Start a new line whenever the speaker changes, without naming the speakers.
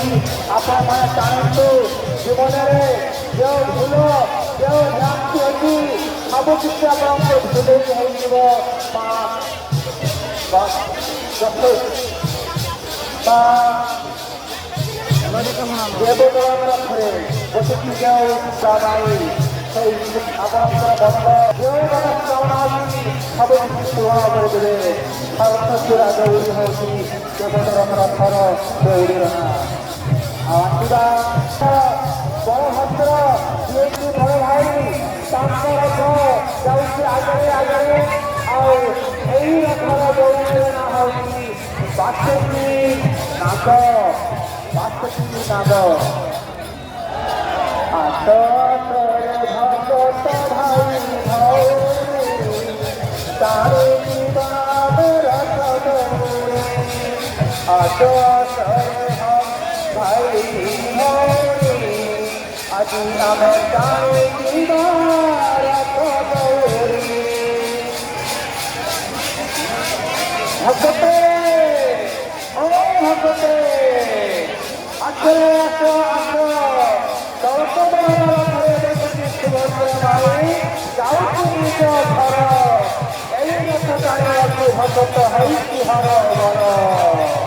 ଆପଣ ଜାଣନ୍ତୁ ଜୀବନରେ ଯେଉଁ ଭୁଲ ଯେଉଁ ଭ୍ରାନ୍ତି ଅଛି ସବୁ କିଛି ଆପଣଙ୍କୁ ଭୁଲେଇ ହୋଇଯିବ ଦେବଦଳନ ରଥରେ ବସିକି ଯେଉଁ ଯାଇ সেই ଆପଣଙ୍କର ବନ୍ଧ ଯେଉଁ ମନସ୍କାମନା ଅଛି ସବୁ କିଛି ପୂରଣ କରିଦେବେ। ସର୍ବଶକ୍ତିର ଦୌଡ଼ି ହେଉଛି ଦେବଦଳନ ରଥର ଦୌଡ଼ିର ନାଁ। ଆସିବା ବଳଭଦ୍ର ଯିଏକି ବଡ଼ ଭାଇ ତାଙ୍କ ରଥ ଯାଉଛି ଆଗରେ ଆଗରେ ଆଉ ଏହି ରଥର ଦୌଡ଼ିର ନାଁ ହେଉଛି ବାସନ୍ତୀ ନାଗ। ବାସନ୍ତୀ ନାଗ ଆସରେ ଭଗତ ଭାଇ ଭଉଣୀ ତାରେ ଯିବାର ରଥ ଦୌଡ଼ି ଆସରେ ଭାଇ ଭଉଣୀ ଆଜି ଆମେ ତାରେ ଯିବାର ରଥ ଦୌଡ଼ି। ଭଗତେ ଓ ଭଗତେ ଆସରେ ଆସ ଆସ ଯାଉଛି ନିଜ ଘର ଏଇ ରଥ ଜାଣିବାକୁ ଭଗତ ହେଇଛି ହର ଘର।